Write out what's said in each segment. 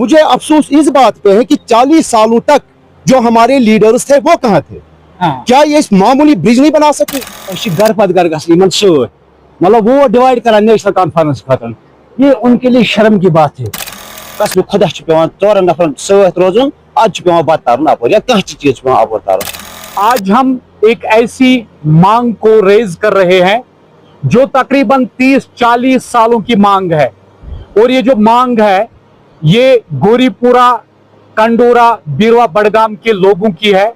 मुझे अफसोस इस बात पे है कि 40 सालों तक जो हमारे लीडर्स थे वो कहाँ थे। क्या ये इस मामूली ब्रिज नहीं बना सके? घर पद घर मतलब वो डिवाइड करा नेशनल कॉन्फ्रेंस खत्म, ये उनके लिए शर्म की बात है। बस खुदा पे 4 नफर सत रोजन आज पे बात तारन अपर या कह चीज पे अपर तारन। आज हम एक ऐसी मांग को रेज कर रहे हैं जो तकरीबन 30-40 सालों की मांग है, और ये जो मांग है ये गोरीपुरा, कंडोरा, बीरवा, बड़गाम के लोगों की है,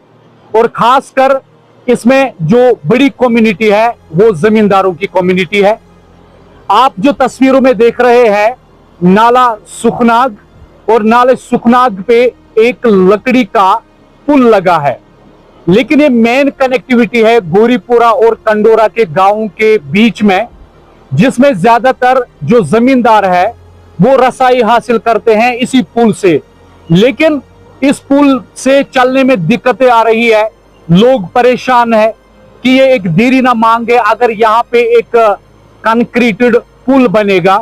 और खासकर इसमें जो बड़ी कम्युनिटी है वो जमींदारों की कम्युनिटी है। आप जो तस्वीरों में देख रहे हैं नाला सुखनाग, और नाले सुखनाग पे एक लकड़ी का पुल लगा है, लेकिन ये मेन कनेक्टिविटी है गोरीपुरा और कंडोरा के गांवों के बीच में, जिसमें ज्यादातर जो जमींदार है वो रसाई हासिल करते हैं इसी पुल से। लेकिन इस पुल से चलने में दिक्कतें आ रही है, लोग परेशान है कि ये एक देरी ना मांगे। अगर यहाँ पे एक कंक्रीटेड पुल बनेगा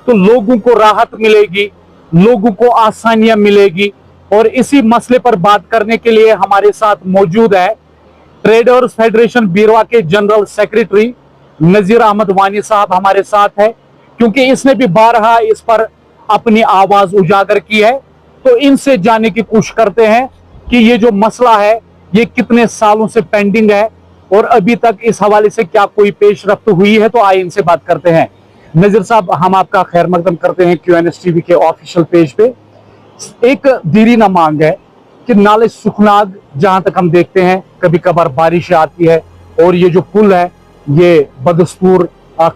तो लोगों को राहत मिलेगी, लोगों को आसानियां मिलेगी। और इसी मसले पर बात करने के लिए हमारे साथ मौजूद है ट्रेडर्स फेडरेशन बीरवा के जनरल सेक्रेटरी नजीर अहमद वानी साहब हमारे साथ है, क्योंकि इसने भी बारहा इस पर अपनी आवाज उजागर की है। तो इनसे जानने की कोशिश करते हैं कि ये जो मसला है ये कितने सालों से पेंडिंग है और अभी तक इस हवाले से क्या कोई पेशरफ्त हुई है। तो आइए इनसे बात करते हैं। नजीर साहब, हम आपका खैर मकदम करते हैं QNS TV के ऑफिशियल पेज पे। एक देरीना मांग है कि नाले सुखनाग, जहां तक हम देखते हैं कभी कभार बारिश आती है और ये जो पुल है ये बदस्तूर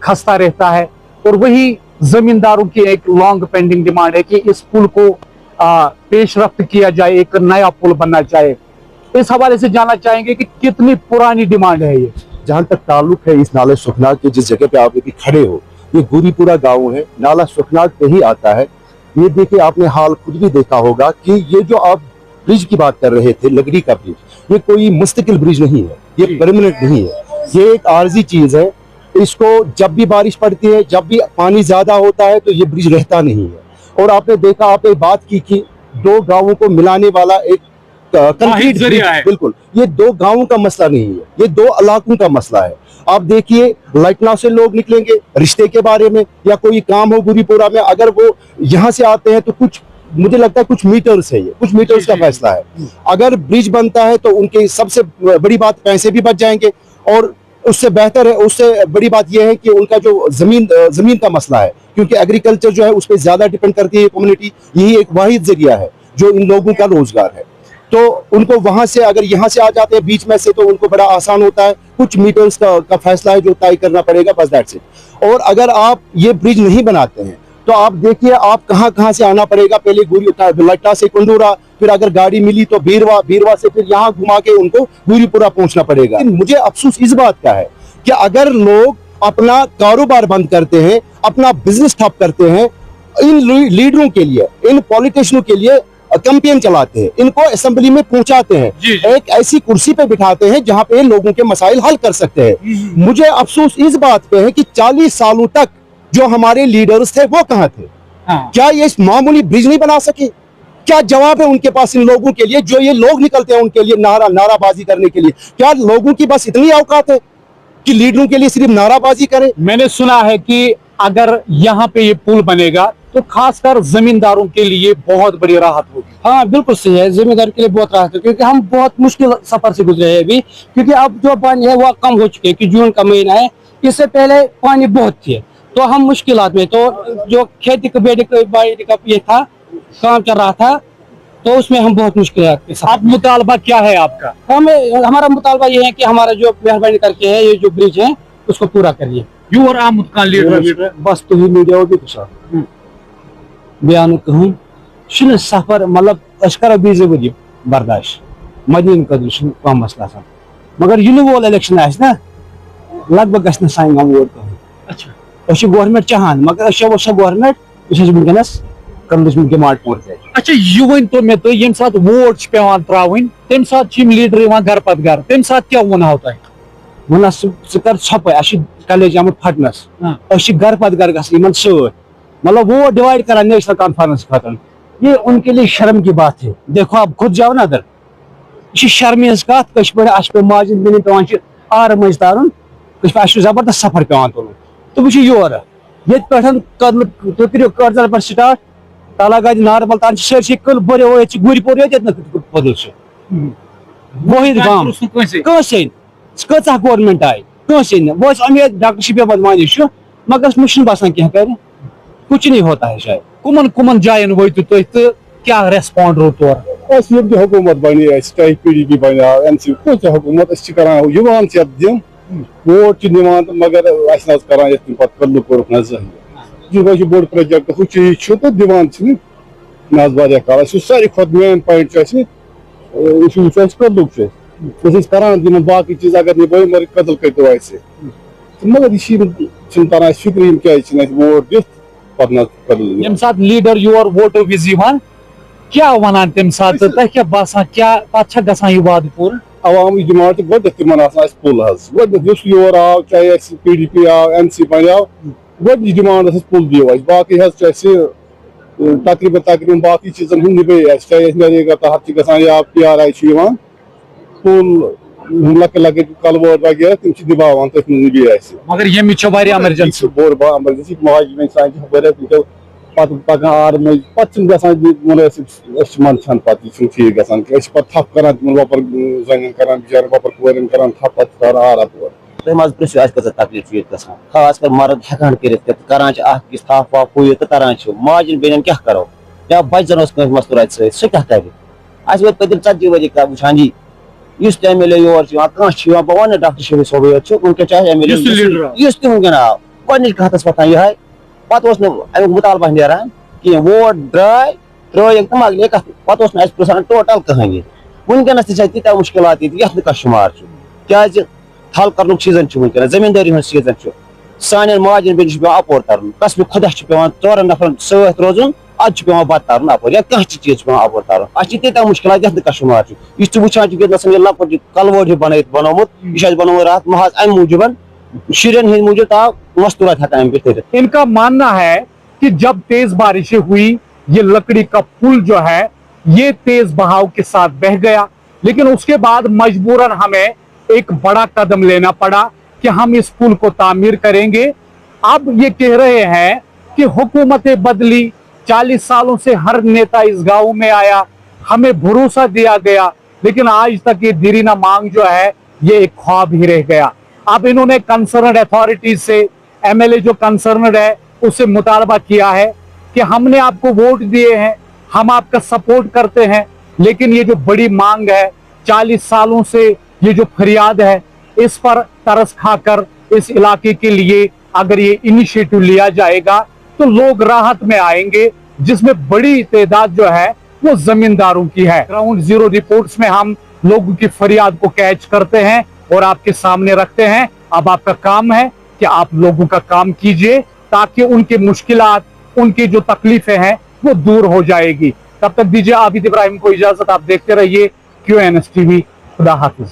खस्ता रहता है, और वही जमींदारों की एक लॉन्ग पेंडिंग डिमांड है कि इस पुल को पेशरफ्त किया जाए, एक नया पुल बनना चाहिए। इस हवाले से जानना चाहेंगे कि कितनी पुरानी डिमांड है ये। जहाँ तक ताल्लुक है इस नाले सुखनाग के, जिस जगह पे आप अभी खड़े हो, ये गोरीपुरा गांव है, नाला सुखनाग पे ही आता है। ये देखिए, आपने हाल खुद भी देखा होगा कि ये जो आप ब्रिज की बात कर रहे थे, लकड़ी का ब्रिज, ये कोई मुस्तकिल ब्रिज नहीं है, ये परमानेंट नहीं है, ये एक आर्जी चीज है। इसको जब भी बारिश पड़ती है, जब भी पानी ज्यादा होता है तो ये ब्रिज रहता नहीं है। और आपने देखा, आपने बात की कि 2 गांवों को मिलाने वाला एक कंक्रीट ब्रिज है। बिल्कुल, ये 2 गांवों का मसला नहीं है, ये 2 इलाकों का मसला है। आप देखिए, लाइटना से लोग निकलेंगे रिश्ते के बारे में या कोई काम हो गोरीपुरा में, अगर वो यहाँ से आते हैं तो कुछ, मुझे लगता है कुछ मीटर्स है, ये कुछ मीटर्स का फैसला है। अगर ब्रिज बनता है तो उनके सबसे बड़ी बात पैसे भी बच जाएंगे, और उससे बेहतर है, उससे बड़ी बात यह है कि उनका जो जमीन का मसला है, क्योंकि एग्रीकल्चर जो है उस पर ज्यादा डिपेंड करती है कम्युनिटी, यही एक वाहिद जरिया है जो इन लोगों का रोजगार है। तो उनको वहां से, अगर यहाँ से आ जाते हैं बीच में से, तो उनको बड़ा आसान होता है। कुछ मीटर्स का फैसला है जो तय करना पड़ेगा, बस दैट्स इट। और अगर आप ये ब्रिज नहीं बनाते हैं तो आप देखिए आप कहाँ से आना पड़ेगा। पहले लट्टा से कंडोरा, फिर अगर गाड़ी मिली तो बीरवा से फिर यहाँ घुमा के उनको गोरीपुरा पहुंचना पड़ेगा। मुझे अफसोस इस बात का है कि अगर लोग अपना कारोबार बंद करते हैं, अपना बिजनेस ठप करते हैं, इन लीडरों के लिए, इन पॉलिटिशियनों के लिए कैंपेन चलाते हैं, इनको असेंबली में पहुंचाते हैं, एक ऐसी कुर्सी पे बिठाते हैं जहां पे लोगों के मसाइल हल कर सकते हैं। मुझे अफसोस इस बात पे है कि 40 सालों तक जो हमारे लीडर्स थे वो कहाँ थे। क्या ये इस मामूली ब्रिज नहीं बना सके? क्या जवाब है उनके पास इन लोगों के लिए, जो ये लोग निकलते हैं उनके लिए नाराबाजी करने के लिए? क्या लोगों की बस इतनी औकात है कि लीडरों के लिए सिर्फ नाराबाजी करें? मैंने सुना है कि अगर यहाँ पे ये पुल बनेगा तो खासकर जमींदारों के लिए बहुत बड़ी राहत होगी। हाँ, बिल्कुल सही है, जमींदार के लिए बहुत राहत है, क्योंकि हम बहुत मुश्किल सफर से गुजरे हैं अभी, क्योंकि अब जो पानी है वो कम हो चुके हैं कि जून का महीना है, इससे पहले पानी बहुत थी, तो हम मुश्किलात में, तो जो खेती का बाड़ी का ये था, काम चल रहा था, तो उसमें हम बहुत मुश्किलात के साथ। अब मुतालबा क्या है आपका? हमारा मुतालबा ये है कि हमारा जो मेहरबानी करके है ये जो ब्रिज है उसको पूरा करिए। यू और आम लीडर बस तो ही मीडिया भी कुछ बयान कहूँ शुन सफर, मतलब अशकर बीज वरी बर्दाश्त मदीन कदर कम मसला सा, मगर इन वोल इलेक्शन आस ना लगभग गस सान वोट कहूँ। अच्छा, गवर्नमेंट चाहान, मगर सो गवर्नमेंट वनकस कर डिमांड पूर कर। अच्छा, यह वन तो मे, तो ये सात वोट पेवान त्रावन, तम सात लीडर घर पत घर, तम सात क्या वनो तुम वन कर छपे कलेज आमुत फटनस, घर पत घर ग मतलब वो डिवाइड करा नेशनल कॉन्फ्रेंस खत्म, ये उनके लिए शर्म की बात है। देखो आप खुद जाओ ना अदर ये शर्म हज कत कश पे माजिद बिन पे आर मज तारुन कश जबरदस्त सफर पे तुल तो वो योर ये पे कर्जल पर स्टार्ट तला गज नारबल तान सर कल बोर गुर पोर पदल वहीद गाम कंसे कचा गवर्नमेंट आय कंसे वो उम्मीद डॉक्टर शफी बदमानी मगर मुझे बसान क्या कर कुछ नहीं होता है शायद कुमन कुमन जायन वोत तुह तो क्या रेस्पॉन्ड रो तौर हुकूमत बने चाहे PDP बने NCP कह हुकूमत करान दिन वोट निवान मगर करान कदल कोर्क ना बोड़ प्रोजेक्ट हु चीज तो दिवान ना काल सारी खुद मेन पॉइंट कदल करान दिन बाकी चीज अगर निभ मगर कदल कत मगर यह तरह फिक्र क्या वोट दिख यम साथ लीडर योर वोटो विज क्या वनान तम साथ तह क्या बसान क्या पा गसान यह वाद पूर अवामी डिमांड गोद पुल योर आव चाहे PDP आव NCP बनो गोद डिमांड पुल दियो बाकी तकरीबन बाकी चीजन निभे चाहे नरेगा तहत या PRI पुल लक लक कलवर्ट वगैरह तम दिवान तथ निभे मगर यम इमरजेंसी बोर इमरजेंसी माजन सान पकान आर मज मुनसिब मंदान पे ठीक ग थप कर वपर जन कर बिचार वपर कोर कर थप पे आर अपर तुम प्रियो कत तकलीफ गसान खास कर मर्द हेकान कर थप वप हु तो करान माजन बेन क्या करो या बचन मस्तूर सह क्या कर वो पतम 40 वरी वुचान जी इस MLA योर कह बह वन डॉक्टर शफी सोब वनकन MLA तुमकन आव गो कतस वतान यह पे अमुक मुतालबा नान कह वोट द्राय त्रिक तो अगले कत पे पुरान टोटल कहानी वनकस तीत मुश्किल ये शुमार क्या थल कर सीजन वनकन जमींदारी सीजन सान माजन बेन पे अपोर तरन कसम खुदा पे 4 नफर सत रोजन अद पे बत तरन अपोर या कह चीज पे अपोर तरन तीत मुश्किल ये शुमार यह वुचान लकुट कलवोट बनोमुत यह बनोमुत रात महज अम मूजूबन शुरन हंद मूजूब आव मस्तूरत हेकान कर। इनका मानना है कि जब तेज बारिशें हुई ये लकड़ी का पुल जो है ये तेज बहाव के साथ बह गया, लेकिन उसके बाद मजबूरन हमें एक बड़ा कदम लेना पड़ा कि हम इस पुल को तामीर करेंगे। अब ये कह रहे हैं कि हुकूमतें बदली, 40 सालों से हर नेता इस गांव में आया, हमें भरोसा दिया गया, लेकिन आज तक ये देरीना मांग जो है ये एक ख्वाब ही रह गया। अब इन्होंने कंसर्न्ड अथॉरिटीज से MLA जो कंसर्न्ड है उससे मुतालबा किया है कि हमने आपको वोट दिए हैं, हम आपका सपोर्ट करते हैं, लेकिन ये जो बड़ी मांग है 40 सालों से ये जो फरियाद है इस पर तरस खाकर इस इलाके के लिए अगर ये इनिशिएटिव लिया जाएगा तो लोग राहत में आएंगे, जिसमें बड़ी तादाद जो है वो जमींदारों की है। ग्राउंड जीरो रिपोर्ट्स में हम लोगों की फरियाद को कैच करते हैं और आपके सामने रखते हैं। अब आपका काम है कि आप लोगों का काम कीजिए ताकि उनकी मुश्किलात, उनकी जो तकलीफें हैं वो दूर हो जाएगी। तब तक दीजिए आबिद इब्राहिम को इजाजत। आप देखते रहिए QNS TV। खुदा हाफिज।